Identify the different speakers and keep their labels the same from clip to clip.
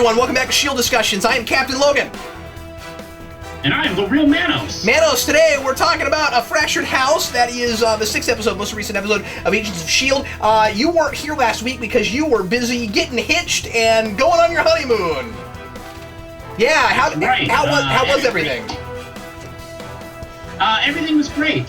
Speaker 1: everyone, welcome back to S.H.I.E.L.D. Discussions. I am Captain Logan.
Speaker 2: And I'm TheRealManos.
Speaker 1: Manos, today we're talking about A Fractured House. That is the 6th episode, most recent episode of Agents of S.H.I.E.L.D. You weren't here last week because you were busy getting hitched and going on your honeymoon. Yeah, how was everything?
Speaker 2: Everything was great.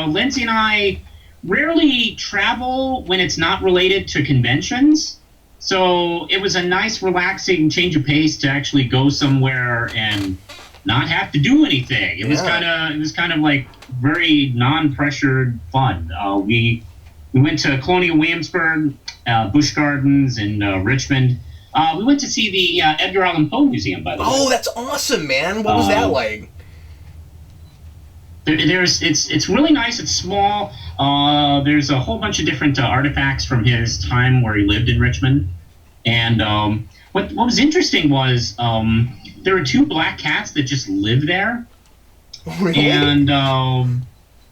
Speaker 2: Lindsay and I rarely travel when it's not related to conventions. So it was a nice, relaxing change of pace to actually go somewhere and not have to do anything. It was kind of like very non-pressured fun. We went to Colonial Williamsburg, Busch Gardens, and Richmond. We went to see the Edgar Allan Poe Museum, by the way.
Speaker 1: Oh, that's awesome, man! What was that like?
Speaker 2: It's really nice. It's small. There's a whole bunch of different artifacts from his time where he lived in Richmond. And what was interesting was there were 2 black cats that just lived there.
Speaker 1: Really?
Speaker 2: And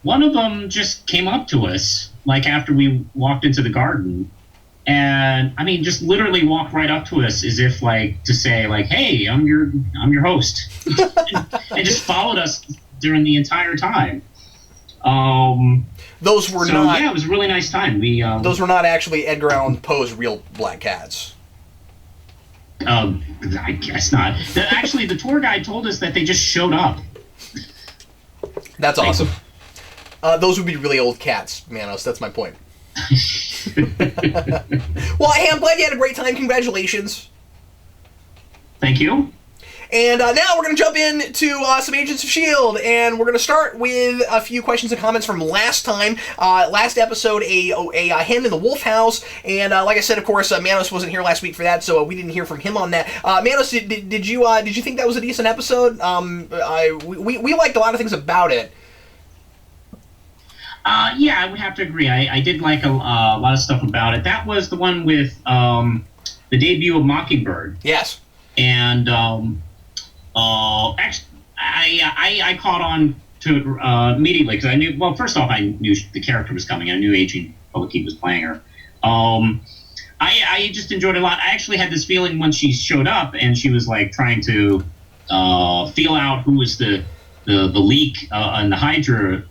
Speaker 2: one of them just came up to us, like after we walked into the garden. And I mean, just literally walked right up to us as if like to say like, "Hey, I'm your host," and just followed us during the entire time.
Speaker 1: Those were not.
Speaker 2: Yeah, it was a really nice time.
Speaker 1: Those were not actually Edgar Allan Poe's real black cats.
Speaker 2: I guess not. Actually, the tour guide told us that they just showed up.
Speaker 1: That's awesome. Those would be really old cats, Manos. That's my point. Well, hey, I'm glad you had a great time. Congratulations.
Speaker 2: Thank you.
Speaker 1: And now we're going to jump into some Agents of S.H.I.E.L.D., and we're going to start with a few questions and comments from last time. Last episode, a Hen in the Wolf House, and like I said, of course, Manos wasn't here last week for that, so we didn't hear from him on that. Manos, did you think that was a decent episode? We liked a lot of things about it.
Speaker 2: Yeah, I would have to agree. I did like a lot of stuff about it. That was the one with the debut of Mockingbird.
Speaker 1: Yes. And
Speaker 2: actually, I caught on to it immediately because I knew. Well, first off, I knew the character was coming. I knew Agent Poe was playing her. I just enjoyed it a lot. I actually had this feeling when she showed up and she was like trying to feel out who was the leak in the Hydra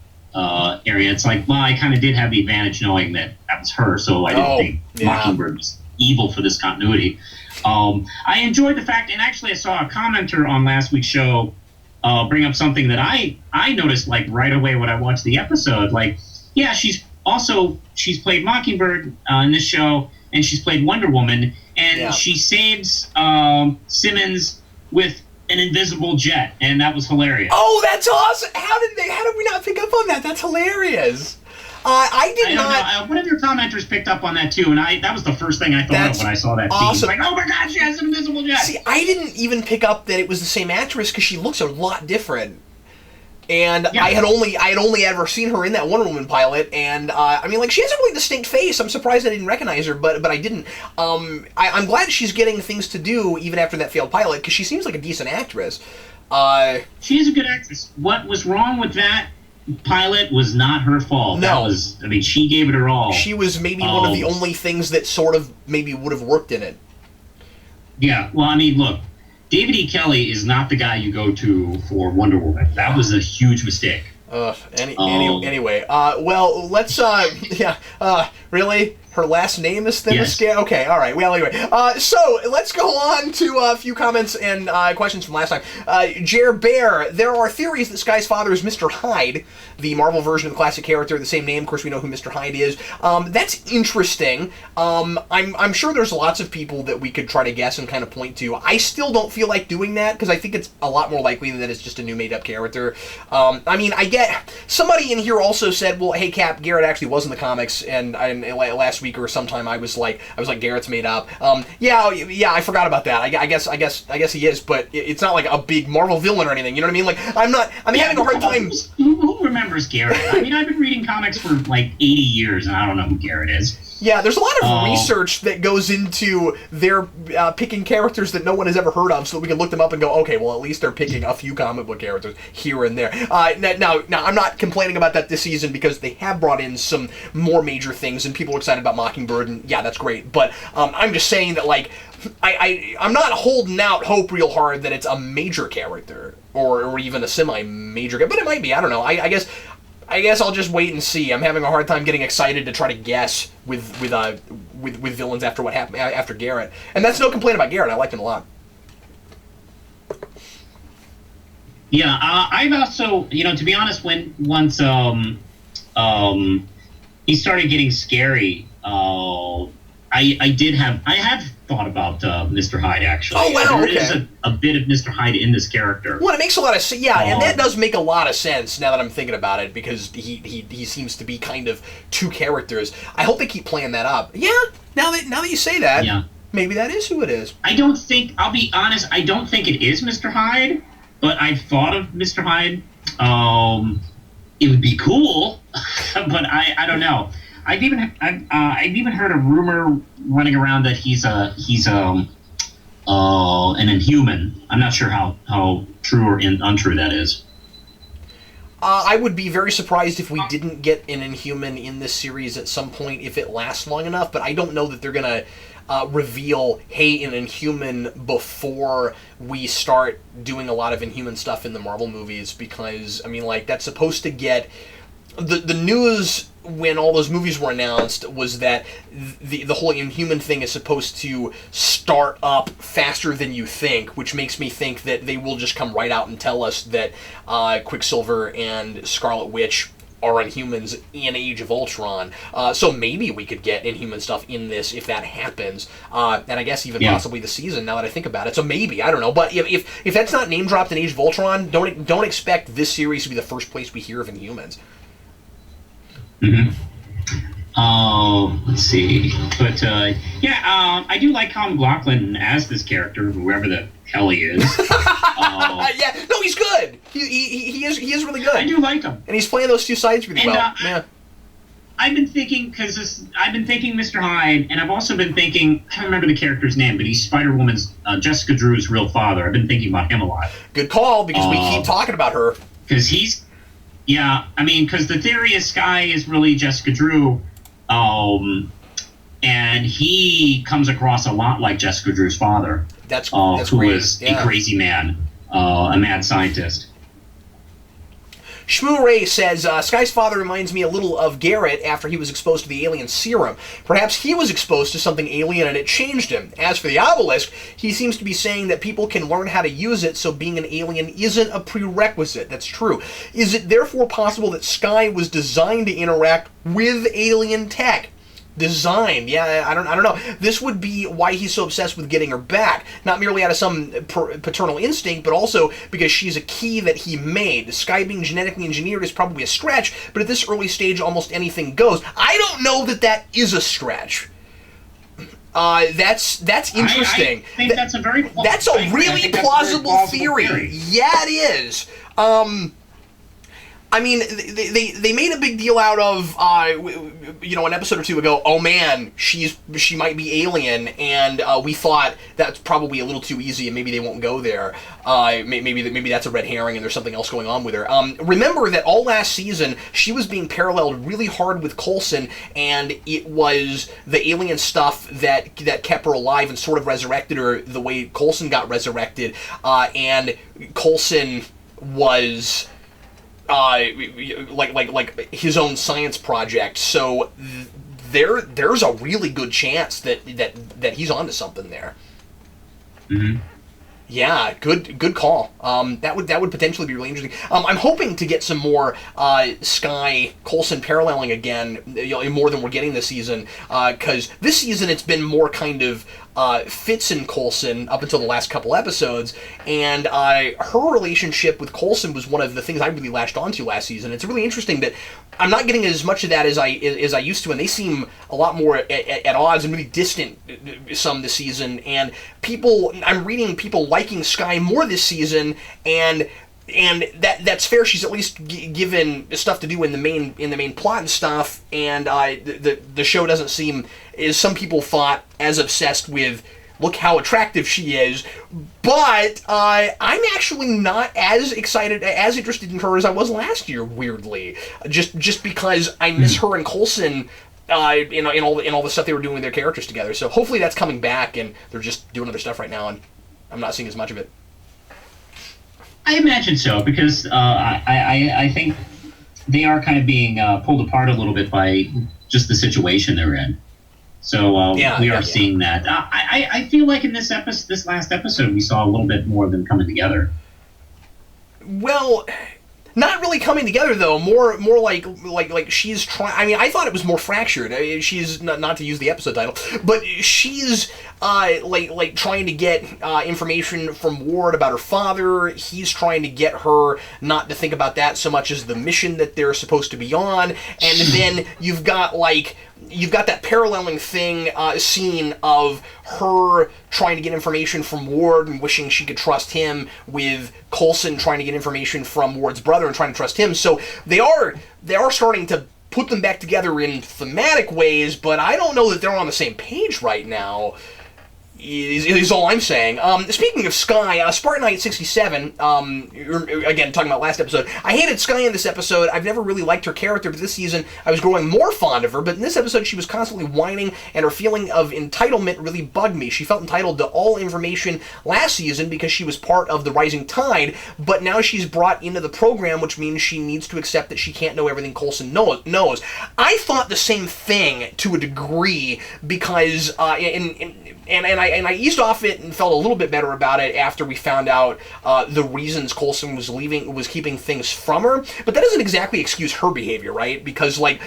Speaker 2: area. It's like, well, I kind of did have the advantage knowing that was her, so I didn't think Mockingbird was evil for this continuity. I enjoyed the fact, and actually I saw a commenter on last week's show bring up something that I noticed like right away when I watched the episode. Like, yeah, she's played Mockingbird in this show, and she's played Wonder Woman, and she saves Simmons with an invisible jet, and that was hilarious.
Speaker 1: Oh, that's awesome! How did we not pick up on that? That's hilarious. I did not.
Speaker 2: One of your commenters picked up on that too, and that was the first thing I thought of when I saw that
Speaker 1: awesome.
Speaker 2: Scene. Like, oh my God, she has an invisible jet.
Speaker 1: See, I didn't even pick up that it was the same actress because she looks a lot different. And yeah. I had only ever seen her in that Wonder Woman pilot, and I mean, like, she has a really distinct face. I'm surprised I didn't recognize her, but I didn't. I'm glad she's getting things to do even after that failed pilot because she seems like a decent actress.
Speaker 2: She is a good actress. What was wrong with that pilot was not her fault.
Speaker 1: No.
Speaker 2: She gave it her all.
Speaker 1: She was maybe one of the only things that sort of maybe would have worked in it.
Speaker 2: Yeah, well, I mean, look, David E. Kelly is not the guy you go to for Wonder Woman. That was a huge mistake.
Speaker 1: Anyway, well, let's, really? Her last name is Themyscira? Yes. Okay, all right. Well, anyway, so let's go on to a few comments and questions from last time. Jer Bear, there are theories that Skye's father is Mr. Hyde, the Marvel version of the classic character, the same name. Of course, we know who Mr. Hyde is. That's interesting. I'm sure there's lots of people that we could try to guess and kind of point to. I still don't feel like doing that because I think it's a lot more likely that it's just a new made-up character. I mean, I get somebody in here also said, well, hey, Cap, Garrett actually was in the comics, and last week or sometime I was like Garrett's made up. Yeah, I forgot about that. I guess he is, but it's not like a big Marvel villain or anything. You know what I mean? Like I'm having a hard time.
Speaker 2: Who remembers Garrett? I mean, I've been reading comics for like 80 years, and I don't know who Garrett is.
Speaker 1: Yeah, there's a lot of research that goes into their picking characters that no one has ever heard of, so that we can look them up and go, okay, well, at least they're picking a few comic book characters here and there. Now, I'm not complaining about that this season because they have brought in some more major things, and people are excited about Mockingbird, and yeah, that's great. But I'm just saying that, like, I'm not holding out hope real hard that it's a major character or even a semi-major character, but it might be. I don't know. I guess I'll just wait and see. I'm having a hard time getting excited to try to guess with villains after what happened after Garrett. And that's no complaint about Garrett. I liked him a lot.
Speaker 2: Yeah, I've also, to be honest, once he started getting scary, I have thought about Mr. Hyde, actually.
Speaker 1: Oh, wow, okay.
Speaker 2: There is a bit of Mr. Hyde in this character.
Speaker 1: Well, it makes a lot of sense. Yeah, and that does make a lot of sense now that I'm thinking about it, because he seems to be kind of two characters. I hope they keep playing that up. Yeah, now that you say that, yeah, maybe that is who it is.
Speaker 2: I'll be honest, I don't think it is Mr. Hyde, but I've thought of Mr. Hyde. It would be cool, but I don't know. I've even heard a rumor running around that he's an Inhuman. I'm not sure how true or untrue that is.
Speaker 1: I would be very surprised if we didn't get an Inhuman in this series at some point if it lasts long enough, but I don't know that they're going to reveal, hey, an Inhuman before we start doing a lot of Inhuman stuff in the Marvel movies, because, I mean, like, that's supposed to get... The news when all those movies were announced was that the whole Inhuman thing is supposed to start up faster than you think, which makes me think that they will just come right out and tell us that Quicksilver and Scarlet Witch are Inhumans in Age of Ultron. So maybe we could get Inhuman stuff in this if that happens. And I guess even possibly the season, now that I think about it. So maybe, I don't know. But if that's not name dropped in Age of Ultron, don't expect this series to be the first place we hear of Inhumans.
Speaker 2: Mm-hmm. Let's see. But, I do like Colin McLaughlin as this character, whoever the hell he is.
Speaker 1: Yeah, no, he's good. He is really good.
Speaker 2: I do like him.
Speaker 1: And he's playing those two sides really well. Yeah.
Speaker 2: I've been thinking, Mr. Hyde, and I've also been thinking, I don't remember the character's name, but he's Spider-Woman's, Jessica Drew's real father. I've been thinking about him a lot.
Speaker 1: Good call, because we keep talking about her.
Speaker 2: Because because the theory is Skye is really Jessica Drew, and he comes across a lot like Jessica Drew's father.
Speaker 1: That's
Speaker 2: who
Speaker 1: great.
Speaker 2: is a crazy man, a mad scientist.
Speaker 1: Shmoo Ray says, Skye's father reminds me a little of Garrett after he was exposed to the alien serum. Perhaps he was exposed to something alien and it changed him. As for the obelisk, he seems to be saying that people can learn how to use it, so being an alien isn't a prerequisite. That's true. Is it therefore possible that Skye was designed to interact with alien tech? Designed, yeah, I don't know. This would be why he's so obsessed with getting her back. Not merely out of some paternal instinct, but also because she's a key that he made. Skye being genetically engineered is probably a stretch, but at this early stage, almost anything goes. I don't know that is a stretch. That's interesting.
Speaker 2: I think that's a very
Speaker 1: really plausible theory. Yeah, it is. I mean, they made a big deal out of, an episode or two ago, oh man, she might be alien, and we thought that's probably a little too easy, and maybe they won't go there. Maybe that's a red herring, and there's something else going on with her. Remember that all last season, she was being paralleled really hard with Coulson, and it was the alien stuff that kept her alive and sort of resurrected her the way Coulson got resurrected, and Coulson was... like his own science project. So there's a really good chance that he's onto something there.
Speaker 2: Mm-hmm.
Speaker 1: Yeah, good call. That would potentially be really interesting. I'm hoping to get some more Skye Coulson paralleling again, more than we're getting this season. Because this season it's been more kind of Fitz and Coulson up until the last couple episodes, and her relationship with Coulson was one of the things I really latched onto last season. It's really interesting that I'm not getting as much of that as I used to, and they seem a lot more at odds and really distant some this season. And I'm reading people liking Skye more this season, and and that's fair. She's at least given stuff to do in the main plot and stuff. And the show doesn't seem, as some people thought, as obsessed with look how attractive she is. But I'm actually not as excited, as interested in her as I was last year. Weirdly, just because I miss her and Coulson. In all the stuff they were doing with their characters together. So hopefully that's coming back, and they're just doing other stuff right now, and I'm not seeing as much of it.
Speaker 2: I imagine so, because I think they are kind of being pulled apart a little bit by just the situation they're in. So we are seeing that. I feel like in this last episode, we saw a little bit more of them coming together.
Speaker 1: Well, not really coming together though. More like she's trying. I mean, I thought it was more fractured. She's not to use the episode title, but she's like trying to get information from Ward about her father. He's trying to get her not to think about that so much as the mission that they're supposed to be on. And then you've got that paralleling scene of her trying to get information from Ward and wishing she could trust him, with Coulson trying to get information from Ward's brother and trying to trust him. So they are starting to put them back together in thematic ways, but I don't know that they're on the same page right now. Is all I'm saying. Speaking of Skye, Spartan Knight 67, again, talking about last episode, I hated Skye in this episode. I've never really liked her character, but this season I was growing more fond of her, but in this episode she was constantly whining, and her feeling of entitlement really bugged me. She felt entitled to all information last season because she was part of the rising tide, but now she's brought into the program, which means she needs to accept that she can't know everything Coulson knows. I thought the same thing to a degree, because and I eased off it and felt a little bit better about it after we found out the reasons Coulson was keeping things from her. But that doesn't exactly excuse her behavior, right? Because he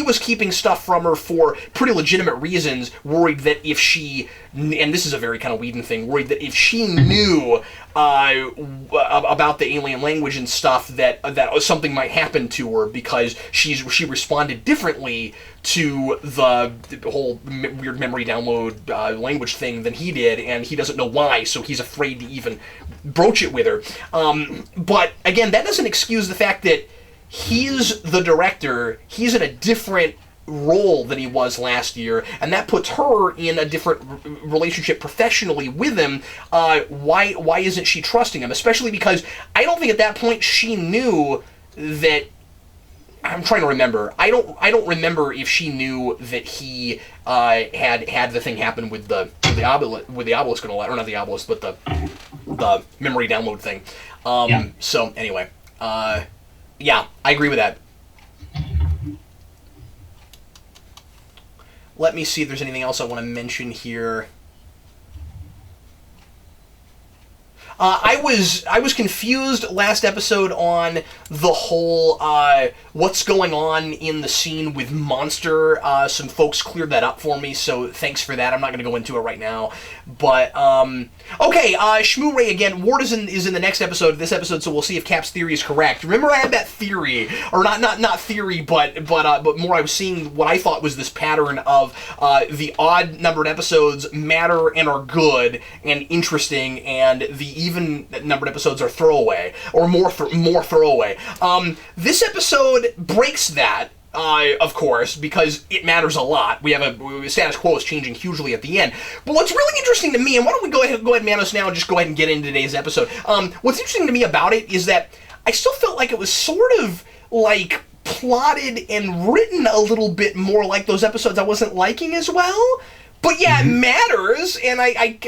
Speaker 1: was keeping stuff from her for pretty legitimate reasons, worried that if she, and this is a very kind of Whedon thing, worried that if she knew about the alien language and stuff, that something might happen to her because she responded differently to the whole weird memory download language thing than he did, and he doesn't know why, so he's afraid to even broach it with her. But again, that doesn't excuse the fact that he's the director. He's in a different role than he was last year, and that puts her in a different relationship professionally with him. Why isn't she trusting him? Especially because I don't think at that point she knew that. I'm trying to remember. I don't remember if she knew that he had the thing happen with the obelisk and all that, or not the obelisk, but the memory download thing. So anyway, yeah, I agree with that. Let me see if there's anything else I want to mention here. I was confused last episode on the whole what's going on in the scene with Monster. Some folks cleared that up for me, so thanks for that. I'm not going to go into it right now. But, okay, Shmoo Ray again. Ward is in the next episode, this episode, so we'll see if Cap's theory is correct. Remember I had that theory, or not theory, but more I was seeing what I thought was this pattern of the odd-numbered episodes matter and are good and interesting, and the even-numbered episodes are throwaway, or more throwaway. This episode breaks that, of course, because it matters a lot. We have a status quo is changing hugely at the end. But what's really interesting to me, and why don't we go ahead, Manos, now and just go ahead and get into today's episode. What's interesting to me about it is that I still felt like it was sort of like plotted and written a little bit more like those episodes I wasn't liking as well. But yeah, it matters, and I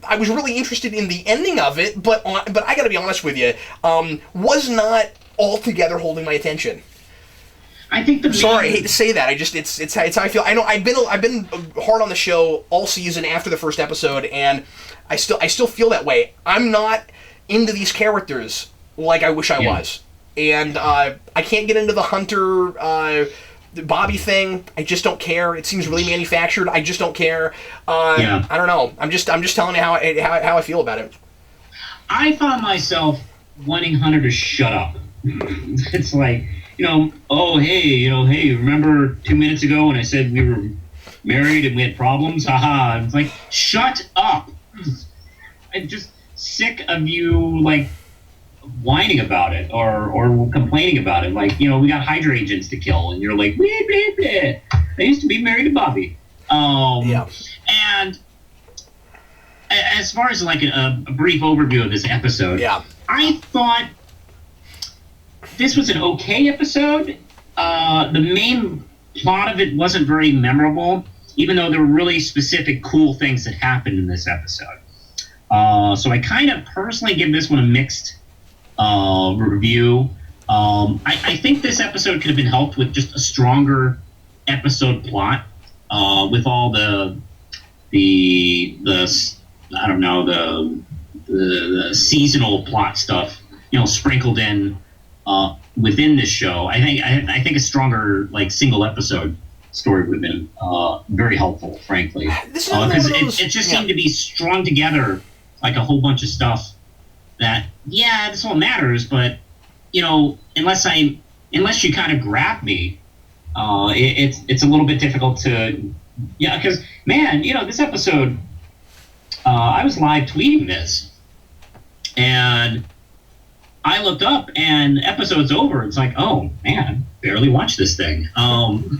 Speaker 1: I was really interested in the ending of it, but I gotta be honest with you, was not altogether holding my attention.
Speaker 2: I think
Speaker 1: Sorry, I hate to say that. It's how I feel. I know I've been hard on the show all season after the first episode, and I still feel that way. I'm not into these characters like I wish I was, and I can't get into the Hunter. The Bobby thing, I just don't care. It seems really manufactured. I just don't care. I don't know. I'm just telling you how I feel about it.
Speaker 2: I found myself wanting Hunter to shut up. It's like, hey, remember 2 minutes ago when I said we were married and we had problems? Haha. It's like, shut up. sick of you like whining about it or complaining about it. Like, you know, we got Hydra agents to kill, and you're like, blah, blah, blah. I used to be married to Bobby. And as far as like a brief overview of this episode, I thought this was an okay episode. The main plot of it wasn't very memorable, even though there were really specific cool things that happened in this episode. So I kind of personally give this one a mixed review. I think this episode could have been helped with just a stronger episode plot, with all the I don't know, the seasonal plot stuff, you know, sprinkled in within this show. I think a stronger like single episode story would have been very helpful, frankly, because it just seemed to be strung together like a whole bunch of stuff that this all matters, but you know, unless you kind of grab me, it's a little bit difficult to because man, you know, this episode, I was live tweeting this, and I looked up, and the episode's over. It's like, oh man, barely watched this thing. And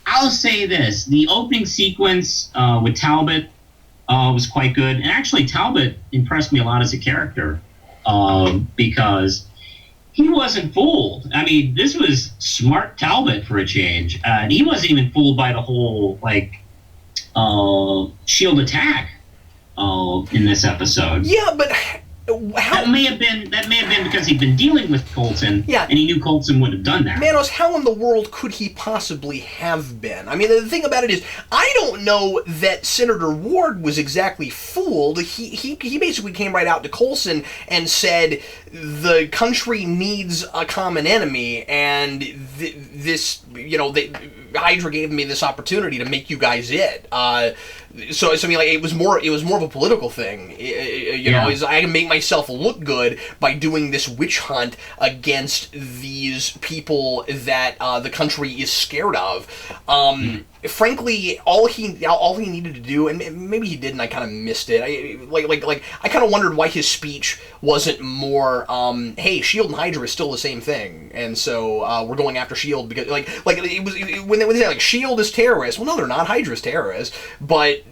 Speaker 2: I'll say this: the opening sequence with Talbot was quite good, and actually Talbot impressed me a lot as a character because he wasn't fooled. I mean, this was smart Talbot for a change, and he wasn't even fooled by the whole like shield attack in this episode.
Speaker 1: Yeah, but
Speaker 2: that may have been because he'd been dealing with Coulson, and he knew Coulson wouldn't have done that.
Speaker 1: Manos, how in the world could he possibly have been? I mean, the thing about it is, I don't know that Senator Ward was exactly fooled. He basically came right out to Coulson and said the country needs a common enemy, and this, you know, Hydra gave me this opportunity to make you guys it. So I mean, like, it was more of a political thing. You know, is I can make myself look good by doing this witch hunt against these people that the country is scared of. Frankly, all he needed to do, and maybe he did, and I kind of missed it. I kind of wondered why his speech wasn't more, hey, Shield and Hydra is still the same thing, and so we're going after Shield because it was when they say like Shield is terrorists. Well, no, they're not. Hydra's terrorists, but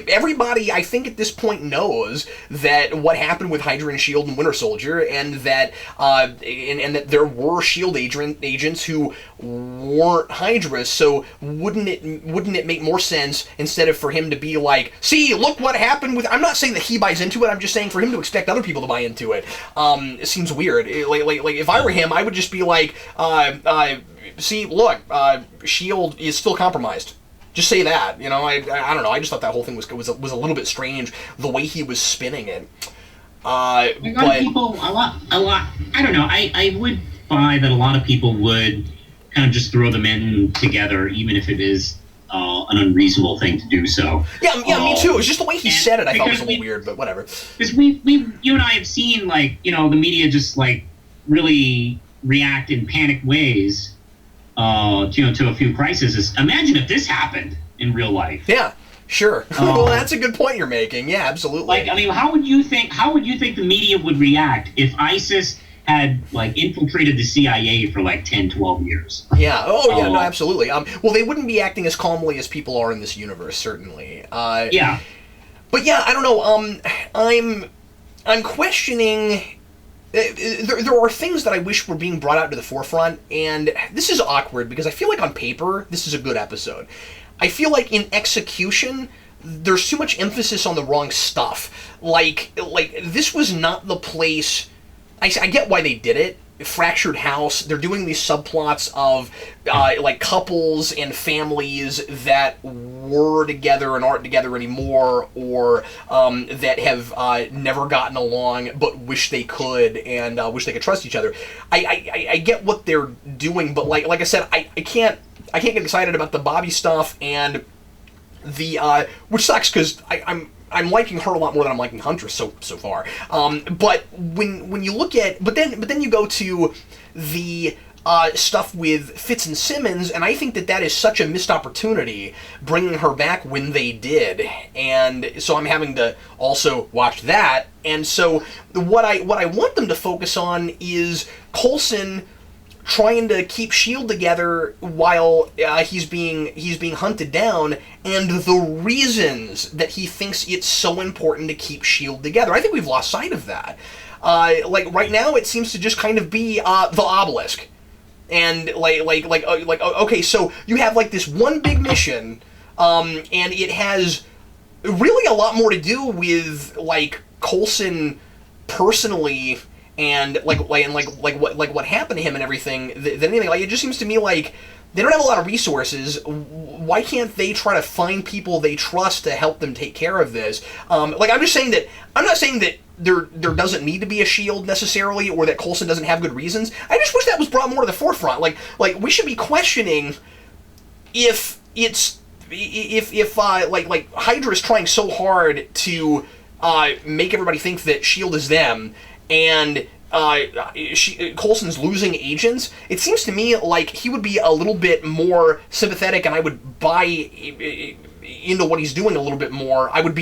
Speaker 1: everybody I think at this point knows that what happened with Hydra and Shield and Winter Soldier, and that and that there were Shield agents who weren't Hydra. So wouldn't it make more sense, instead of for him to be like, see, look what happened with... I'm not saying that he buys into it, I'm just saying for him to expect other people to buy into it. It seems weird. Like if I were him, I would just be like, see, look, Shield is still compromised. Just say that, you know. I don't know. I just thought that whole thing was a little bit strange, the way he was spinning it.
Speaker 2: A lot of people, a lot. I don't know. I would buy that a lot of people would kind of just throw them in together, even if it is an unreasonable thing to do so.
Speaker 1: Yeah, me too. It was just the way he said it. I thought was a little weird, but whatever.
Speaker 2: Because you and I have seen, like, you know, the media just like really react in panicked ways, to a few crises. Imagine if this happened in real life.
Speaker 1: Yeah, sure. Well, that's a good point you're making. Yeah, absolutely.
Speaker 2: Like, I mean, how would you think the media would react if ISIS had like infiltrated the CIA for like 10, 12 years?
Speaker 1: Yeah. Oh, yeah. No, absolutely. Well, they wouldn't be acting as calmly as people are in this universe, certainly.
Speaker 2: Yeah.
Speaker 1: But yeah, I don't know. I'm questioning. There are things that I wish were being brought out to the forefront, and this is awkward because I feel like on paper this is a good episode. I feel like in execution there's too much emphasis on the wrong stuff. Like this was not the place. I get why they did it. Fractured house. They're doing these subplots of like couples and families that were together and aren't together anymore, or that have never gotten along but wish they could, and wish they could trust each other. I get what they're doing, but like I said, I can't get excited about the Bobby stuff, and the which sucks because I'm liking her a lot more than I'm liking Huntress so far. But when you look at, but then you go to the stuff with FitzSimmons, and I think that is such a missed opportunity, bringing her back when they did, and so I'm having to also watch that. And so what I want them to focus on is Coulson trying to keep S.H.I.E.L.D. together while he's being hunted down, and the reasons that he thinks it's so important to keep S.H.I.E.L.D. together. I think we've lost sight of that. Like right now, it seems to just kind of be the obelisk. And okay, so you have like this one big mission, and it has really a lot more to do with like Coulson personally and what happened to him and everything than anything. Like, it just seems to me like they don't have a lot of resources. Why can't they try to find people they trust to help them take care of this? I'm not saying that there doesn't need to be a S.H.I.E.L.D. necessarily, or that Coulson doesn't have good reasons. I just wish that was brought more to the forefront. Like we should be questioning if Hydra is trying so hard to make everybody think that S.H.I.E.L.D. is them, and Coulson's losing agents. It seems to me like he would be a little bit more sympathetic, and I would buy into what he's doing a little bit more. I would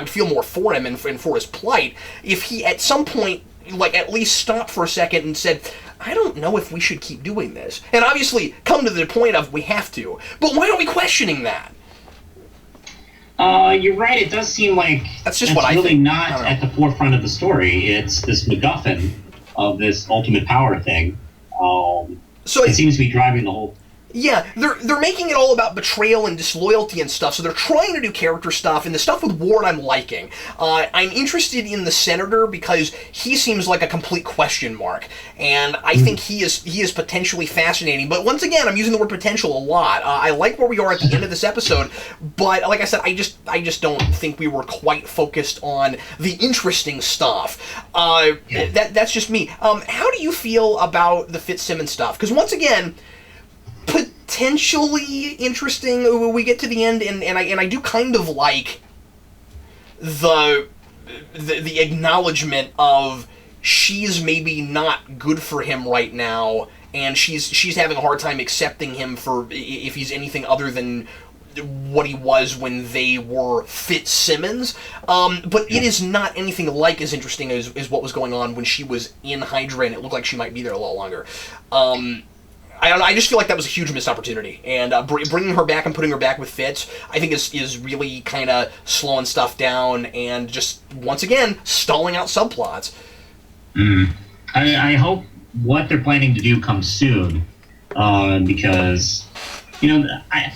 Speaker 1: feel more for him and for his plight if he at some point like at least stopped for a second and said, I don't know if we should keep doing this. And obviously come to the point of we have to. But why aren't we questioning that?
Speaker 2: You're right. It does seem like
Speaker 1: that's what I
Speaker 2: really
Speaker 1: think.
Speaker 2: Not at the forefront of the story. It's this MacGuffin of this ultimate power thing. So it seems to be driving the whole.
Speaker 1: Yeah, they're making it all about betrayal and disloyalty and stuff, so they're trying to do character stuff, and the stuff with Ward I'm liking. I'm interested in the Senator because he seems like a complete question mark, and I think he is potentially fascinating, but once again, I'm using the word potential a lot. I like where we are at the end of this episode, but like I said, I just don't think we were quite focused on the interesting stuff. That's just me. How do you feel about the FitzSimmons stuff? Because once again, potentially interesting. We get to the end, and I do kind of like the acknowledgement of she's maybe not good for him right now, and she's having a hard time accepting him for if he's anything other than what he was when they were FitzSimmons. But it is not anything like as interesting as what was going on when she was in Hydra, and it looked like she might be there a lot longer. I don't know, I just feel like that was a huge missed opportunity, and bringing her back and putting her back with Fitz, I think is really kind of slowing stuff down and just, once again, stalling out subplots.
Speaker 2: I hope what they're planning to do comes soon, because, I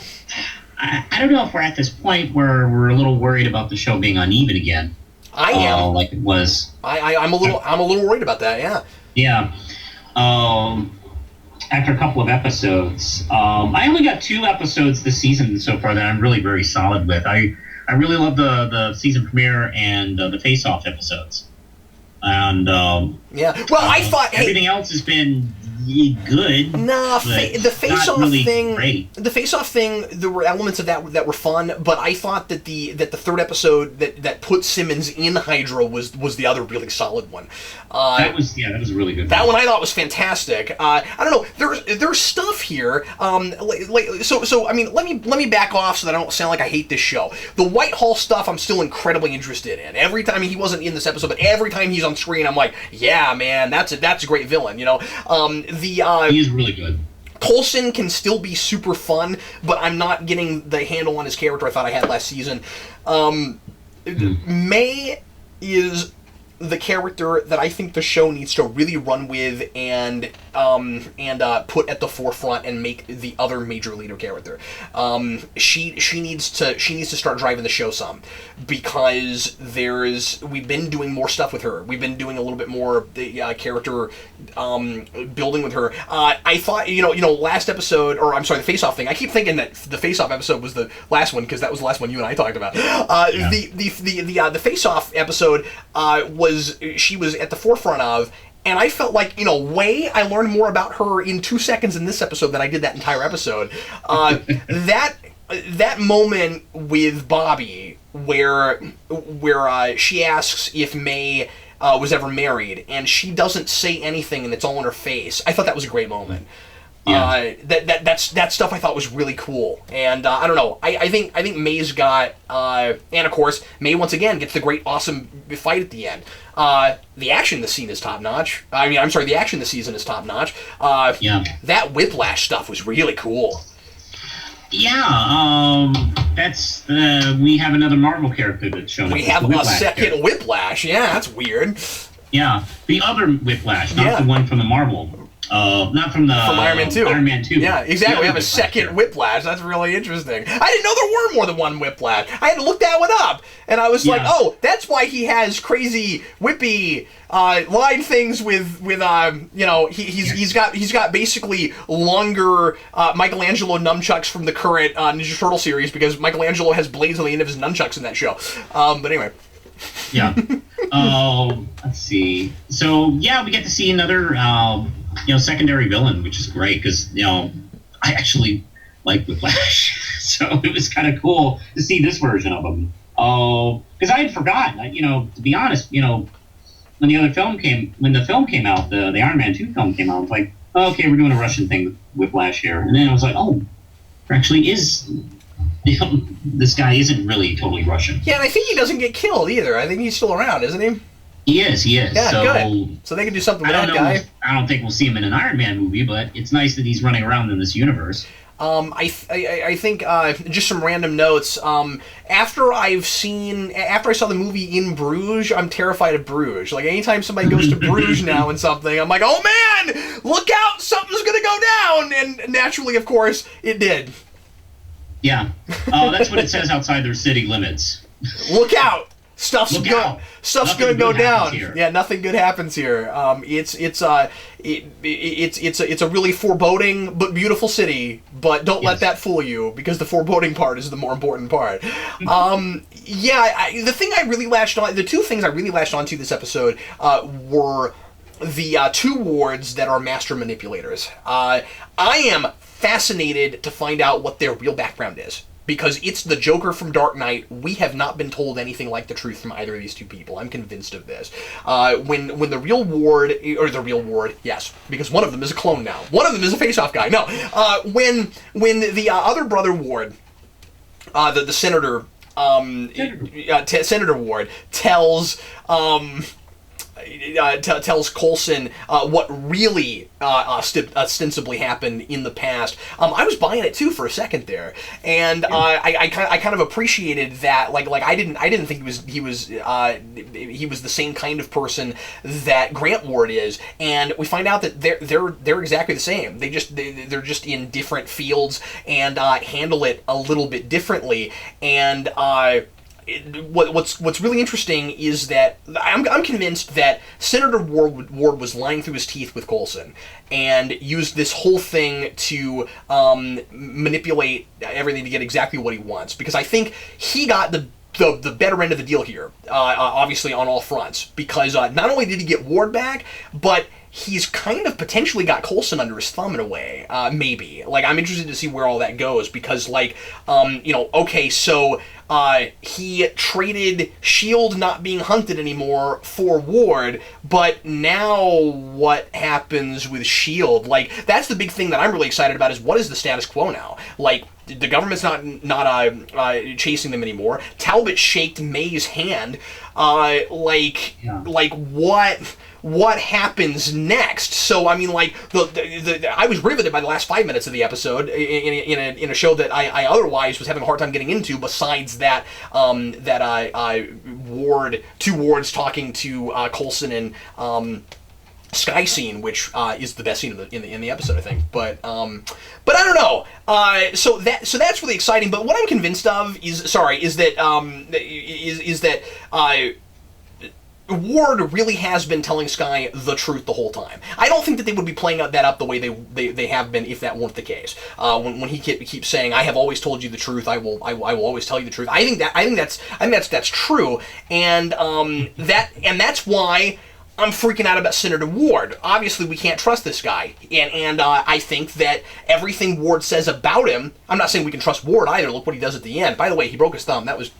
Speaker 2: don't know if we're at this point where we're a little worried about the show being uneven again.
Speaker 1: I am.
Speaker 2: Like it was.
Speaker 1: I'm a little worried about that, yeah.
Speaker 2: Yeah. After a couple of episodes, I only got 2 episodes this season so far that I'm really very solid with. I really love the season premiere and the face-off episodes. And
Speaker 1: I thought
Speaker 2: everything else has been good.
Speaker 1: Nah, the face-off
Speaker 2: really
Speaker 1: thing.
Speaker 2: Great.
Speaker 1: The face-off thing. There were elements of that were fun, but I thought that the third episode that put Simmons in Hydra was the other really solid one.
Speaker 2: That was a really good.
Speaker 1: That one I thought was fantastic. I don't know. There's stuff here. So I mean, let me back off so that I don't sound like I hate this show. The Whitehall stuff I'm still incredibly interested in. Every time he wasn't in this episode, but every time he's on screen, I'm like, yeah, man, that's a great villain. He
Speaker 2: is really good.
Speaker 1: Coulson can still be super fun, but I'm not getting the handle on his character I thought I had last season. May is the character that I think the show needs to really run with and put at the forefront and make the other major leader character. She needs to start driving the show some, because we've been doing more stuff with her. We've been doing a little bit more of the character building with her. I thought last episode, or I'm sorry, the face-off thing. I keep thinking that the face-off episode was the last one because that was the last one you and I talked about. The face-off episode she was at the forefront of, and I felt like, I learned more about her in 2 seconds in this episode than I did that entire episode. That moment with Bobby where she asks if May was ever married, and she doesn't say anything, and it's all in her face. I thought that was a great moment. That stuff I thought was really cool, and I don't know. I think May's got, and of course May once again gets the great awesome fight at the end. The action in the scene is top notch. The action this season is top notch. That Whiplash stuff was really cool.
Speaker 2: Yeah, that's we have another Marvel character that's shown.
Speaker 1: We have a second Whiplash. Yeah, that's weird.
Speaker 2: Yeah, the other Whiplash, not the one from the Marvel. Not from
Speaker 1: Iron Man 2.
Speaker 2: Iron Man 2.
Speaker 1: Yeah, exactly. We have a second Whiplash. That's really interesting. I didn't know there were more than one Whiplash. I had to look that one up, and I was like, oh, that's why he has crazy whippy line things with he's got basically longer Michelangelo nunchucks from the current Ninja Turtle series, because Michelangelo has blades on the end of his nunchucks in that show. But anyway.
Speaker 2: Yeah. Let's see. So we get to see another secondary villain, which is great, because I actually like Whiplash, so it was kind of cool to see this version of him. Because I had forgotten. To be honest, when the film came out, the Iron Man 2 film came out, I was like, oh, okay, we're doing a Russian thing with Whiplash here, and then I was like, oh, there actually is. This guy isn't really totally Russian.
Speaker 1: Yeah, and I think he doesn't get killed either. I think he's still around, isn't he?
Speaker 2: He is.
Speaker 1: Yeah,
Speaker 2: so,
Speaker 1: good. So they can do something with that guy.
Speaker 2: I don't think we'll see him in an Iron Man movie, but it's nice that he's running around in this universe.
Speaker 1: I think just some random notes. After I saw the movie In Bruges, I'm terrified of Bruges. Like, anytime somebody goes to Bruges now and something, I'm like, oh man, look out, something's gonna go down. And naturally, of course, it did.
Speaker 2: Yeah. That's what it says outside their city limits.
Speaker 1: Look out! Stuff's gonna go down.
Speaker 2: Here.
Speaker 1: Yeah, nothing good happens here. It's a really foreboding but beautiful city. But don't let that fool you, because the foreboding part is the more important part. The two things I really latched onto this episode were the two wards that are master manipulators. I am fascinated to find out what their real background is, because it's the Joker from Dark Knight. We have not been told anything like the truth from either of these two people. I'm convinced of this. When the real ward, yes, because one of them is a clone now. One of them is a face-off guy. No, when the other brother ward, the senator, Senator Ward tells Coulson what really ostensibly happened in the past. I was buying it too for a second there, and I kind of appreciated that. Like I didn't think he was the same kind of person that Grant Ward is, and we find out that they're exactly the same. They're just in different fields and handle it a little bit differently, and. What's really interesting is that I'm convinced that Senator Ward was lying through his teeth with Coulson and used this whole thing to manipulate everything to get exactly what he wants, because I think he got the better end of the deal here, obviously on all fronts, because not only did he get Ward back, but he's kind of potentially got Coulson under his thumb in a way, maybe. Like, I'm interested to see where all that goes, because, like, okay, so he traded S.H.I.E.L.D. not being hunted anymore for Ward, but now what happens with S.H.I.E.L.D.? Like, that's the big thing that I'm really excited about, is what is the status quo now? Like, the government's not chasing them anymore. Talbot shaked May's hand. What happens next? So, I mean, like, I was riveted by the last 5 minutes of the episode in a show that I otherwise was having a hard time getting into, besides that two wards talking to Coulson and Skye scene, which is the best scene in the episode, I think. But I don't know. So that's really exciting. But what I'm convinced of is that Ward really has been telling Skye the truth the whole time. I don't think that they would be playing that up the way they have been if that weren't the case. When he keeps saying, "I have always told you the truth. I will always tell you the truth." I think that's true, and that's why I'm freaking out about Senator Ward. Obviously, we can't trust this guy, and I think that everything Ward says about him. I'm not saying we can trust Ward either. Look what he does at the end. By the way, he broke his thumb. That was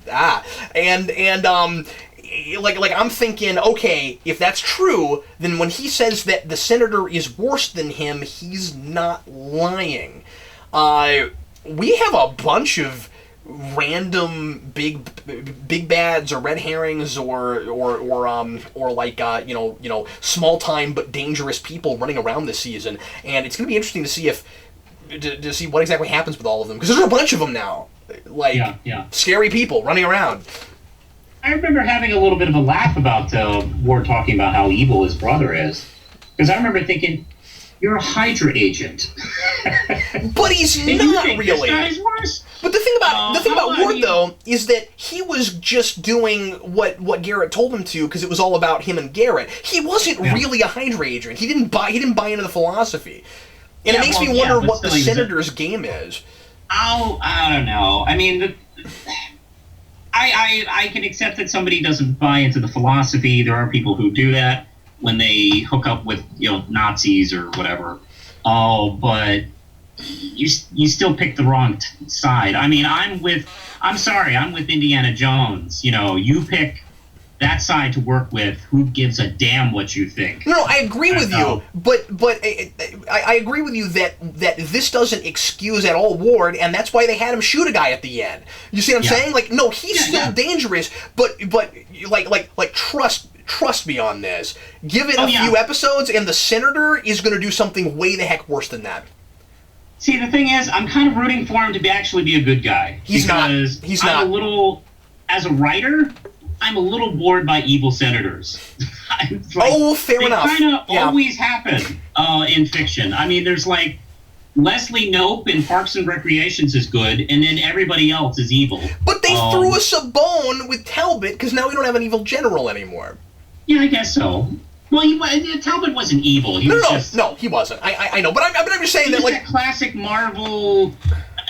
Speaker 1: like I'm thinking, okay, if that's true, then when he says that the senator is worse than him, he's not lying. We have a bunch of random big bads or red herrings or like small time but dangerous people running around this season, and it's going to be interesting to see to see what exactly happens with all of them, because there's a bunch of them now, like scary people running around.
Speaker 2: I remember having a little bit of a laugh about Ward talking about how evil his brother is, because I remember thinking, you're a Hydra agent.
Speaker 1: But he's not really.
Speaker 2: This guy's worse?
Speaker 1: But the thing about Ward, though, is that he was just doing what Garrett told him to, because it was all about him and Garrett. He wasn't really a Hydra agent. He didn't buy into the philosophy. And it makes me wonder what the Senator's game is.
Speaker 2: Oh, I don't know. I mean, I can accept that somebody doesn't buy into the philosophy. There are people who do that when they hook up with Nazis or whatever. Oh, but you still pick the wrong side. I mean, I'm with Indiana Jones. You pick that side to work with. Who gives a damn what you think?
Speaker 1: No, I agree with you, but I agree with you that this doesn't excuse at all Ward, and that's why they had him shoot a guy at the end. You see what I'm saying? Like, no, he's still dangerous, but like trust me on this. Give it a few episodes, and the Senator is going to do something way the heck worse than that.
Speaker 2: See, the thing is, I'm kind of rooting for him to actually be a good guy.
Speaker 1: He's not.
Speaker 2: A little, as a writer, I'm a little bored by evil senators.
Speaker 1: Fair enough.
Speaker 2: They kind of always happen in fiction. I mean, there's like Leslie Knope in Parks and Recreations is good, and then everybody else is evil.
Speaker 1: But they threw us a bone with Talbot, because now we don't have an evil general anymore.
Speaker 2: Yeah, I guess so. Well, Talbot wasn't evil.
Speaker 1: No, he wasn't. I know, but I'm just saying that, like,
Speaker 2: that classic Marvel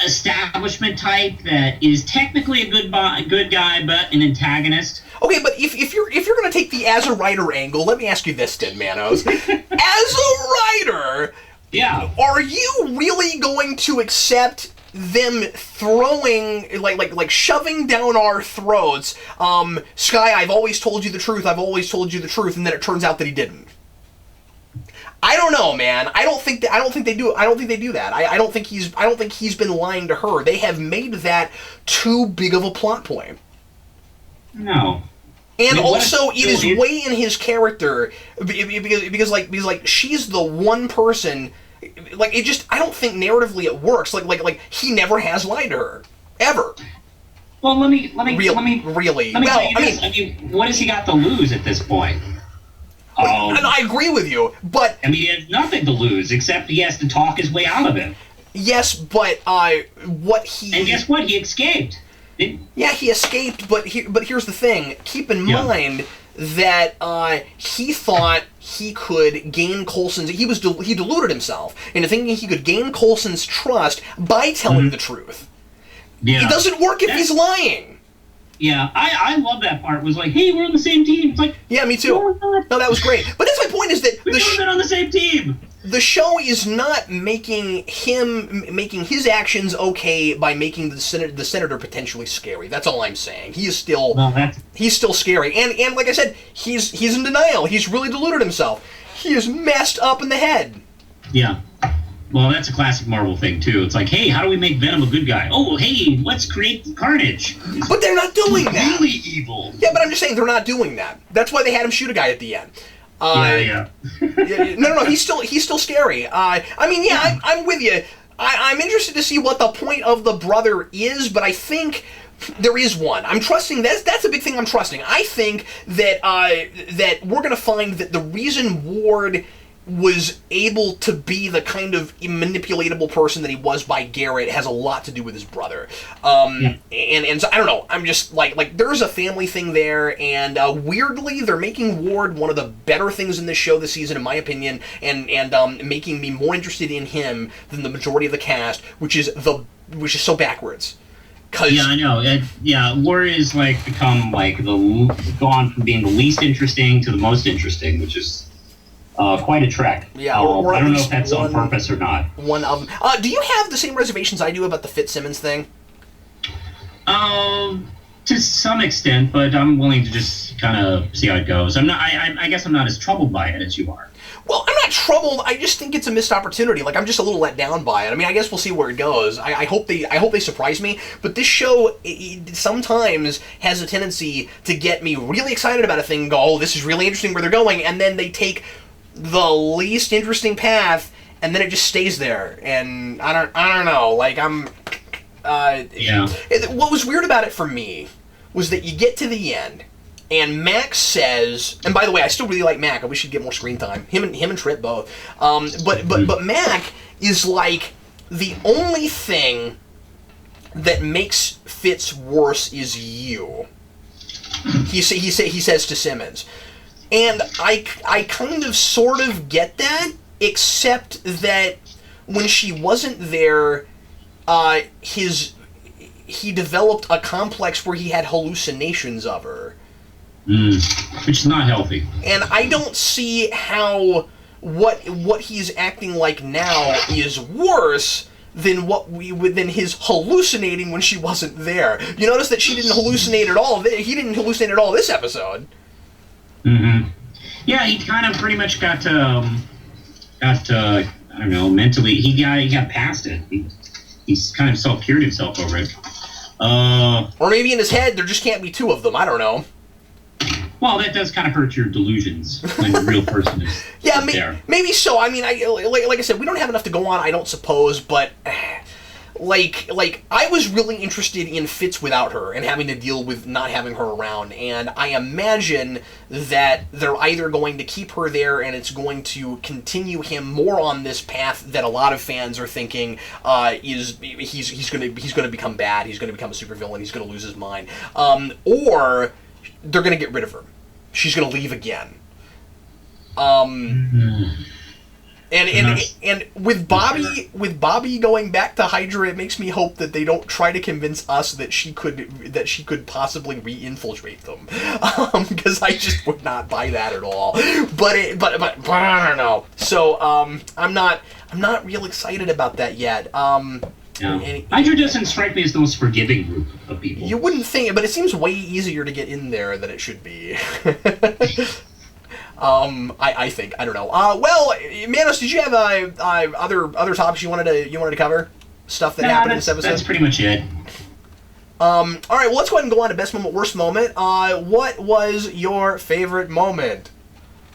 Speaker 2: establishment type that is technically a good guy, but an antagonist.
Speaker 1: Okay, but if you're going to take the as a writer angle, let me ask you this, then, Manos. As a writer, are you really going to accept them throwing, like shoving down our throats, Skye, I've always told you the truth, and then it turns out that he didn't? I don't know, man. I don't think they do that. I don't think he's been lying to her. They have made that too big of a plot point.
Speaker 2: No.
Speaker 1: And also, it is way in his character, because she's the one person. Like, it just, I don't think narratively it works. Like he never has lied to her, ever.
Speaker 2: Well, let me
Speaker 1: really.
Speaker 2: I mean, what has he got to lose at this point?
Speaker 1: And I agree with you, but
Speaker 2: I mean, he has nothing to lose except he has to talk his way out of it.
Speaker 1: Yes, but
Speaker 2: and guess what? He escaped.
Speaker 1: Yeah, he escaped, but here's the thing. Keep in mind that he thought he could gain Coulson's. He deluded himself into thinking he could gain Coulson's trust by telling the truth. Yeah, it doesn't work if he's lying.
Speaker 2: Yeah, I love that part. It was like, hey, we're on the same team. It's like,
Speaker 1: yeah, me too. No, that was great. But that's my point. Is that
Speaker 2: we've been on the same team.
Speaker 1: The show is not making his actions okay by making the senator potentially scary. That's all I'm saying. He is still he's still scary, and like I said, he's in denial. He's really deluded himself. He is messed up in the head.
Speaker 2: Yeah. Well, that's a classic Marvel thing, too. It's like, hey, how do we make Venom a good guy? Oh, hey, let's create Carnage.
Speaker 1: But they're not doing that.
Speaker 2: Really evil.
Speaker 1: Yeah, but I'm just saying they're not doing that. That's why they had him shoot a guy at the end. No, he's still scary. I'm with you. I'm interested to see what the point of the brother is, but I think there is one. I'm trusting. That's a big thing I'm trusting. I think that we're going to find that the reason Ward was able to be the kind of manipulatable person that he was by Garrett has a lot to do with his brother. And so I don't know. I'm just like there's a family thing there, and weirdly they're making Ward one of the better things in this show this season, in my opinion, and making me more interested in him than the majority of the cast, which is so backwards.
Speaker 2: Yeah, I know. Ward is become gone from being the least interesting to the most interesting, which is quite a trek.
Speaker 1: Yeah,
Speaker 2: I don't know if that's on purpose or not.
Speaker 1: One of them. Do you have the same reservations I do about the FitzSimmons thing?
Speaker 2: To some extent, but I'm willing to just kind of see how it goes. I'm not. I guess I'm not as troubled by it as you are.
Speaker 1: Well, I'm not troubled. I just think it's a missed opportunity. Like, I'm just a little let down by it. I mean, I guess we'll see where it goes. I hope they surprise me. But this show it sometimes has a tendency to get me really excited about a thing and go, oh, this is really interesting where they're going, and then they take the least interesting path, and then it just stays there. And I don't know. Like,
Speaker 2: Yeah.
Speaker 1: What was weird about it for me was that you get to the end, and Mac says, and by the way, I still really like Mac. I wish he'd get more screen time. Him and Trip both. But Mac is like, the only thing that makes Fitz worse is you. He says to Simmons, and I kind of sort of get that, except that when she wasn't there, he developed a complex where he had hallucinations of her.
Speaker 2: Which is not healthy.
Speaker 1: And I don't see how what he's acting like now is worse than than his hallucinating when she wasn't there. You notice that she didn't hallucinate at all. He didn't hallucinate at all this episode.
Speaker 2: Mm-hmm. Yeah, he kind of pretty much got I don't know, mentally he got past it. He's kind of self-cured himself over it.
Speaker 1: Or maybe in his head there just can't be two of them. I don't know.
Speaker 2: Well, that does kind of hurt your delusions when the real person is there.
Speaker 1: Maybe so. I mean, like I said, we don't have enough to go on, I don't suppose, but like I was really interested in Fitz without her and having to deal with not having her around, and I imagine that they're either going to keep her there and it's going to continue him more on this path that a lot of fans are thinking is he's going to become bad, he's going to become a supervillain, he's going to lose his mind, or they're going to get rid of her. She's going to leave again. And with Bobby going back to Hydra, it makes me hope that they don't try to convince us that she could possibly re-infiltrate them, because I just would not buy that at all. But I don't know. So I'm not real excited about that yet.
Speaker 2: Yeah. Hydra doesn't strike me as the most forgiving group of people.
Speaker 1: You wouldn't think, but it seems way easier to get in there than it should be. I think. I don't know. Well, Manos, did you have other topics you wanted to cover? Stuff that happened in this episode?
Speaker 2: That's pretty much it.
Speaker 1: All right, well, let's go ahead and go on to best moment, worst moment. What was your favorite moment?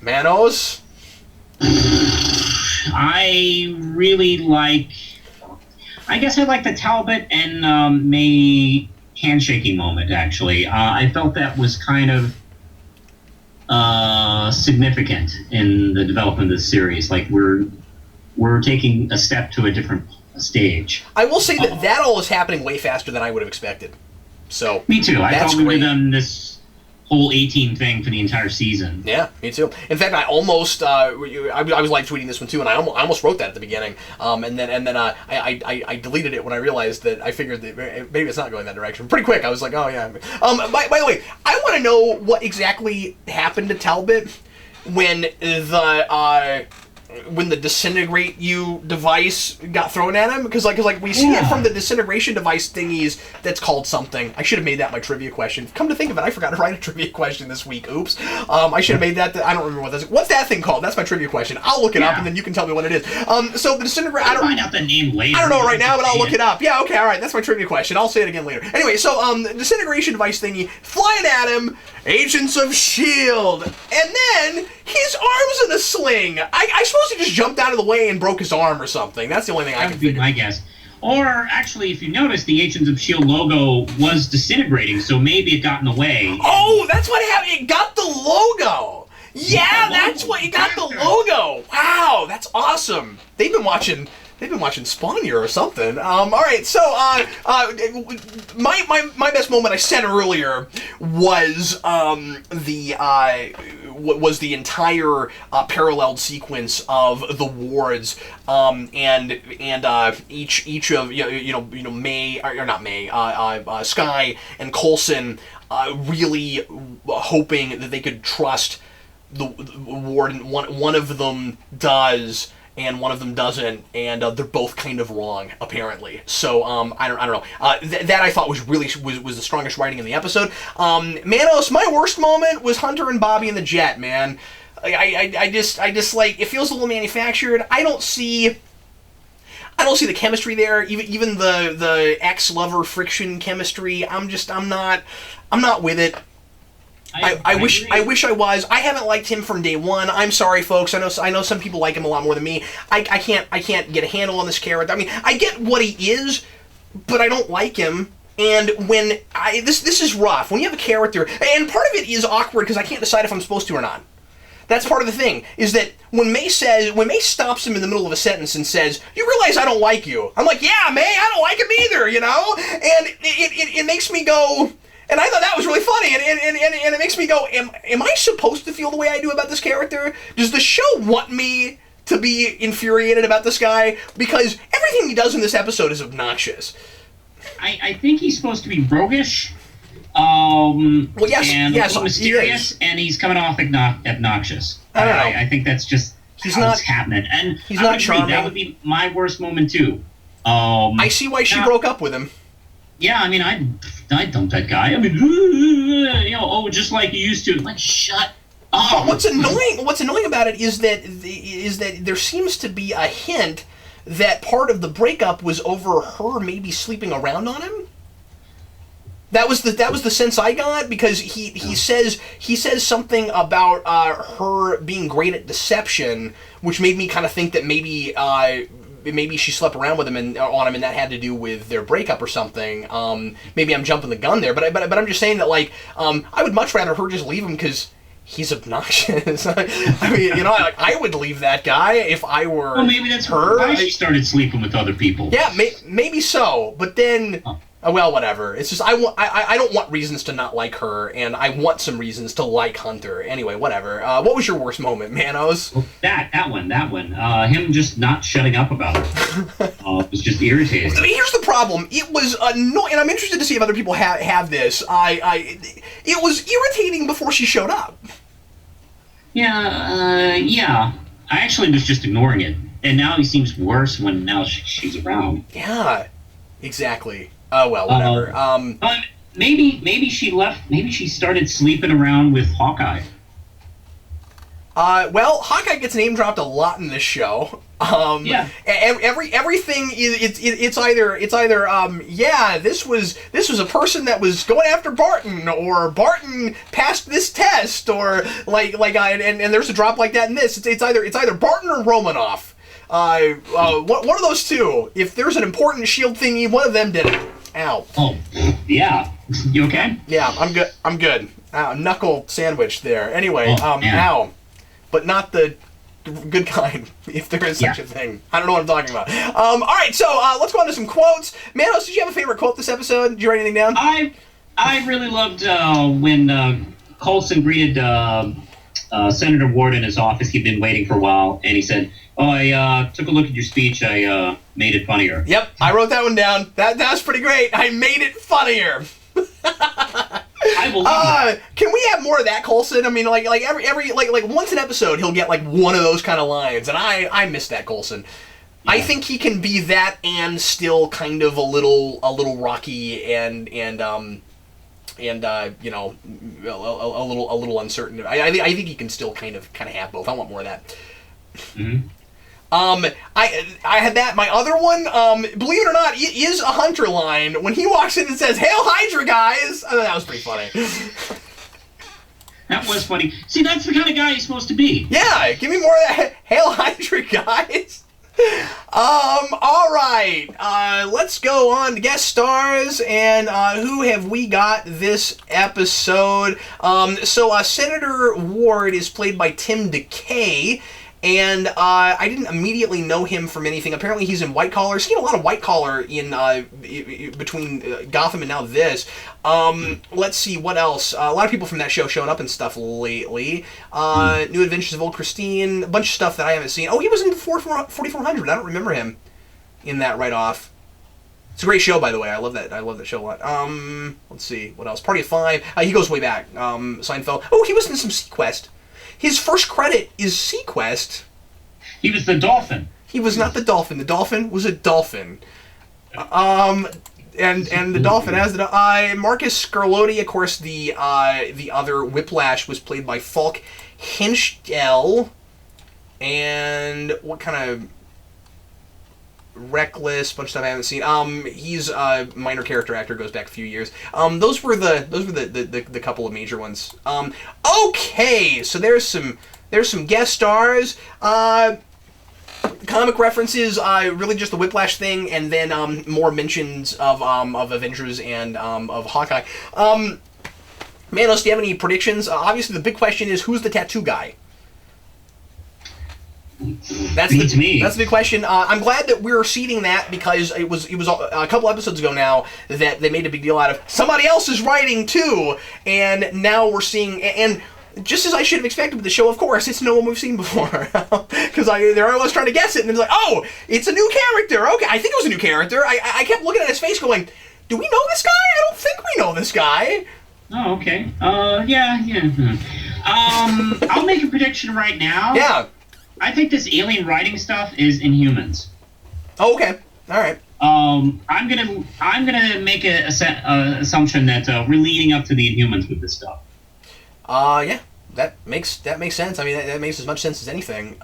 Speaker 1: Manos?
Speaker 2: I really I guess I like the Talbot and May handshaking moment, actually. I felt that was kind of significant in the development of the series. Like, we're taking a step to a different stage.
Speaker 1: I will say that all is happening way faster than I would have expected. So
Speaker 2: me too. I thought we would have done this whole 18 thing for the entire season.
Speaker 1: Yeah, me too. In fact, I almost I was live tweeting this one too, and I almost wrote that at the beginning, and then I deleted it when I realized that I figured that maybe it's not going that direction. Pretty quick, I was like, oh yeah. By the way, I want to know what exactly happened to Talbot when the disintegrate you device got thrown at him, because we see it from the disintegration device thingies that's called something. I should have made that my trivia question. Come to think of it, I forgot to write a trivia question this week. Oops. I should have made that. I don't remember what that's. What's that thing called? That's my trivia question. I'll look it up and then you can tell me what it is. So the disintegrate.
Speaker 2: I'll find out the name later.
Speaker 1: I don't know right now, but I'll look it up. Yeah. Okay. All right. That's my trivia question. I'll say it again later. Anyway, so the disintegration device thingy flying at him. Agents of S.H.I.E.L.D. And then his arm's in a sling. I suppose he just jumped out of the way and broke his arm or something. That's the only thing I can figure.
Speaker 2: That would be my guess. Or, actually, if you notice, the Agents of S.H.I.E.L.D. logo was disintegrating, so maybe it got in the way.
Speaker 1: Oh, that's what happened. It got the logo. Yeah, that's what it got the logo. Wow, that's awesome. They've been watching Spawn here or something. All right, so my best moment I said earlier was the entire paralleled sequence of the wards, and each of May or not May, Skye and Coulson really hoping that they could trust the ward. One of them does. and one of them doesn't, and they're both kind of wrong, apparently. So, I don't know. That I thought was the strongest writing in the episode. Manos, my worst moment was Hunter and Bobby in the jet, man. I just like, it feels a little manufactured. I don't see the chemistry there, even the ex-lover friction chemistry. I'm not with it. I wish I was. I haven't liked him from day one. I'm sorry, folks. I know some people like him a lot more than me. I can't get a handle on this character. I mean, I get what he is, but I don't like him. And when this is rough. When you have a character, and part of it is awkward because I can't decide if I'm supposed to or not. That's part of the thing, is that when May stops him in the middle of a sentence and says, "You realize I don't like you," I'm like, "Yeah, May, I don't like him either," you know? And it makes me go. And I thought that was really funny, and it makes me go, am I supposed to feel the way I do about this character? Does the show want me to be infuriated about this guy? Because everything he does in this episode is obnoxious.
Speaker 2: I think he's supposed to be roguish,
Speaker 1: well, yes,
Speaker 2: and
Speaker 1: yes,
Speaker 2: a little mysterious, and he's coming off obnoxious.
Speaker 1: I don't know.
Speaker 2: I think that's just what's happening. And
Speaker 1: he's not charming.
Speaker 2: That would be my worst moment, too.
Speaker 1: I see why she broke up with him.
Speaker 2: Yeah, I mean, I dumped that guy. I mean, just like you used to. Like, shut up.
Speaker 1: But what's annoying about it is that there seems to be a hint that part of the breakup was over her maybe sleeping around on him. That was the sense I got, because he says something about her being great at deception, which made me kind of think that maybe she slept around with him and that had to do with their breakup or something. Maybe I'm jumping the gun there, but I'm just saying that, like, I would much rather her just leave him because he's obnoxious. I mean, I would leave that guy if I were.
Speaker 2: Well, maybe that's
Speaker 1: her.
Speaker 2: Why she started sleeping with other people.
Speaker 1: Yeah, maybe so. But then. Well, whatever. It's just I don't want reasons to not like her, and I want some reasons to like Hunter. Anyway, whatever. What was your worst moment, Manos?
Speaker 2: That one. Him just not shutting up about it was just irritating.
Speaker 1: Here's the problem. It was annoying, and I'm interested to see if other people have this. It was irritating before she showed up.
Speaker 2: Yeah. I actually was just ignoring it, and now he seems worse when now she's around.
Speaker 1: Yeah, exactly. Oh, well, whatever.
Speaker 2: Maybe she left. Maybe she started sleeping around with Hawkeye.
Speaker 1: Well, Hawkeye gets name dropped a lot in this show.
Speaker 2: Yeah.
Speaker 1: Everything it's either this was a person that was going after Barton, or Barton passed this test, or and there's a drop like that in this. It's either Barton or Romanoff. One of those two. If there's an important S.H.I.E.L.D. thingy, one of them did it. Ow.
Speaker 2: Oh, yeah. You okay?
Speaker 1: Yeah, I'm good. Knuckle sandwich there. Anyway, ow. But not the good kind, if there is such a thing. I don't know what I'm talking about. All right, so let's go on to some quotes. Manos, did you have a favorite quote this episode? Did you write anything down?
Speaker 2: I really loved when Coulson greeted Senator Ward in his office. He'd been waiting for a while, and he said, I took a look at your speech. I made it funnier.
Speaker 1: Yep, I wrote that one down. That was pretty great. I made it funnier.
Speaker 2: I believe that.
Speaker 1: Can we have more of that, Coulson? I mean, like every once an episode, he'll get like one of those kind of lines, and I miss that, Coulson. Yeah. I think he can be that and still kind of a little rocky and a little uncertain. I think he can still kind of have both. I want more of that.
Speaker 2: Mm-hmm.
Speaker 1: I had that. My other one, believe it or not, is a Hunter line when he walks in and says, "Hail Hydra, guys!" I thought that was pretty funny.
Speaker 2: That was funny. See, that's the kind of guy he's supposed to be.
Speaker 1: Yeah, give me more of that. Hail Hydra, guys. All right. Let's go on to guest stars, and who have we got this episode? So Senator Ward is played by Tim DeKay. And I didn't immediately know him from anything. Apparently he's in White Collar. Seen a lot of White Collar in between Gotham and now this. Let's see, what else? A lot of people from that show showing up and stuff lately. New Adventures of Old Christine. A bunch of stuff that I haven't seen. Oh, he was in 4400. I don't remember him in that right off. It's a great show, by the way. I love that show a lot. Let's see, what else? Party of Five. He goes way back. Seinfeld. Oh, he was in some Sequest. His first credit is Sequest.
Speaker 2: He was the dolphin.
Speaker 1: He was not the dolphin. The dolphin was a dolphin. And the dolphin has the Marcus Scarlotti, of course. The other Whiplash was played by Falk Hinchdell. And what kind of Reckless, bunch of stuff I haven't seen. He's a minor character actor, goes back a few years. Those were the couple of major ones. Okay, so there's some guest stars. Comic references, really just the Whiplash thing, and then more mentions of Avengers and of Hawkeye. Manos, do you have any predictions? Obviously, the big question is, who's the tattoo guy? That's the big question. I'm glad that we're seeding that, because it was a couple episodes ago now that they made a big deal out of somebody else is writing too, and now we're seeing, and just as I should have expected with the show, of course, it's no one we've seen before, because they're always trying to guess it, and it's like, oh, it's a new character. Okay, I think it was a new character. I kept looking at his face, going, do we know this guy? I don't think we know this guy.
Speaker 2: Oh, okay. Yeah. I'll make a prediction right now.
Speaker 1: Yeah.
Speaker 2: I think this alien writing stuff is Inhumans.
Speaker 1: Oh, okay. All right.
Speaker 2: I'm gonna make a assumption that we're leading up to the Inhumans with this stuff.
Speaker 1: Yeah, that makes sense. I mean, that makes as much sense as anything.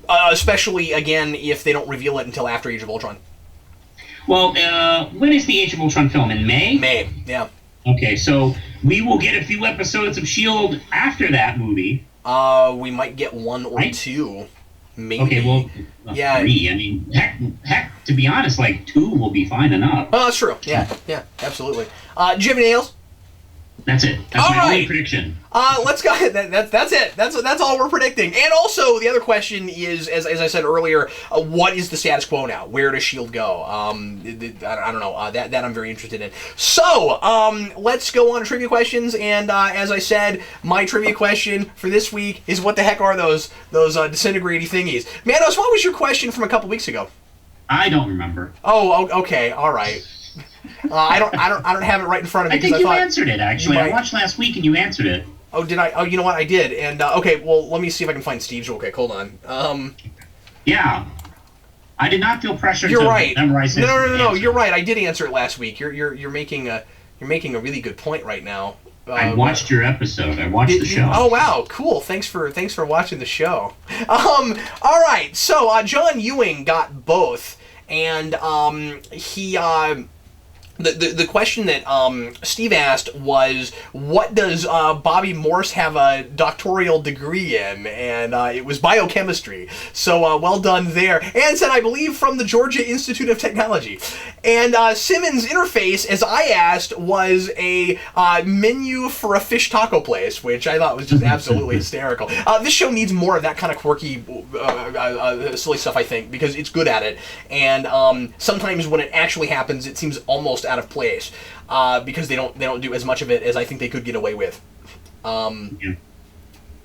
Speaker 1: Especially again if they don't reveal it until after Age of Ultron.
Speaker 2: Well, when is the Age of Ultron film? In May?
Speaker 1: May, yeah.
Speaker 2: Okay, so we will get a few episodes of S.H.I.E.L.D. after that movie.
Speaker 1: We might get one or two, maybe.
Speaker 2: Okay, well,
Speaker 1: yeah.
Speaker 2: 3. I mean, heck, to be honest, like 2 will be fine enough.
Speaker 1: Oh, that's true. Yeah, absolutely. Do you have anything else?
Speaker 2: That's it. That's my only prediction.
Speaker 1: Let's go. That's it. That's all we're predicting. And also, the other question is, as I said earlier, what is the status quo now? Where does S.H.I.E.L.D. go? I don't know. That I'm very interested in. So, let's go on to trivia questions. And as I said, my trivia question for this week is, what the heck are those disintegrating thingies? Manos, what was your question from a couple weeks ago?
Speaker 2: I don't remember.
Speaker 1: Oh, okay. All right. I don't have it right in front of me.
Speaker 2: I think you answered it, actually. I watched last week and you answered it.
Speaker 1: Oh, did I? Oh, you know what? I did. And, okay, well, let me see if I can find Steve's real quick. Hold on.
Speaker 2: Yeah. I did not feel pressure
Speaker 1: to
Speaker 2: memorize his
Speaker 1: No. You're right. I did answer it last week. You're making a really good point right now.
Speaker 2: I watched your episode. I watched the show.
Speaker 1: Oh, wow. Cool. Thanks for watching the show. All right. So, John Ewing got both. And, he, The question that Steve asked was, what does Bobby Morse have a doctoral degree in? And it was biochemistry. So well done there. And said, I believe, from the Georgia Institute of Technology. And Simmons' interface, as I asked, was a menu for a fish taco place, which I thought was just absolutely hysterical. This show needs more of that kind of quirky, silly stuff, I think, because it's good at it. And sometimes when it actually happens, it seems almost out of place, because they don't do as much of it as I think they could get away with.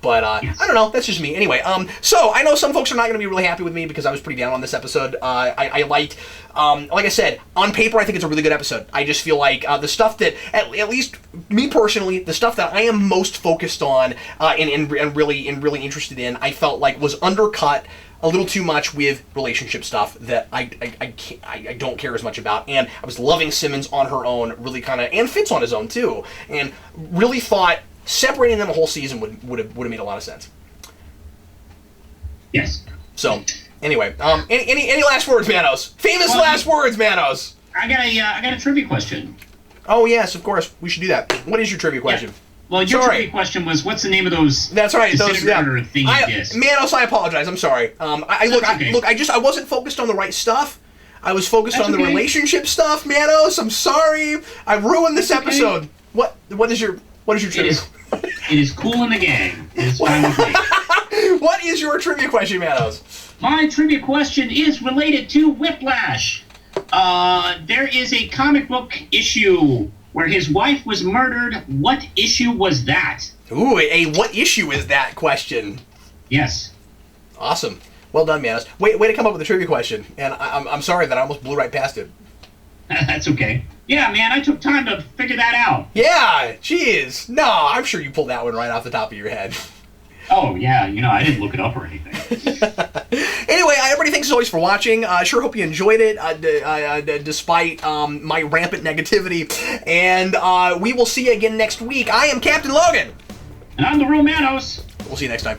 Speaker 1: But yes. I don't know. That's just me. Anyway, so I know some folks are not going to be really happy with me because I was pretty down on this episode. I liked, like I said, on paper I think it's a really good episode. I just feel like the stuff that, at least me personally, the stuff that I am most focused on and really interested in, I felt like was undercut a little too much with relationship stuff that I don't care as much about. And I was loving Simmons on her own, really kind of, and Fitz on his own too, and really thought separating them a whole season would have made a lot of sense.
Speaker 2: Yes.
Speaker 1: So anyway, any last words, Manos? Famous last words, Manos.
Speaker 2: I got a trivia question.
Speaker 1: Oh yes, of course we should do that. What is your trivia question?
Speaker 2: Yeah. Well, your trivia question was, what's the name of those?
Speaker 1: That's right.
Speaker 2: Disintegrator thingy discs?
Speaker 1: Manos, I apologize. I'm sorry. I wasn't focused on the right stuff. I was focused on the relationship stuff, Manos. I'm sorry. I ruined this episode. What is your trivia?
Speaker 2: It is cool in the gang. It's fine with me.
Speaker 1: What is your trivia question, Manos?
Speaker 2: My trivia question is related to Whiplash. There is a comic book issue where his wife was murdered. What issue was that?
Speaker 1: Ooh, what issue is that question?
Speaker 2: Yes.
Speaker 1: Awesome. Well done, Manos. Way to come up with a trivia question. And I'm sorry that I almost blew right past it.
Speaker 2: That's okay. Yeah, man, I took time to figure that out.
Speaker 1: Yeah, jeez. No, I'm sure you pulled that one right off the top of your head.
Speaker 2: Oh, yeah, I didn't look it up or anything.
Speaker 1: Anyway, everybody, thanks as always for watching. I sure hope you enjoyed it, despite my rampant negativity. And we will see you again next week. I am Captain Logan.
Speaker 2: And I'm TheRealManos.
Speaker 1: We'll see you next time.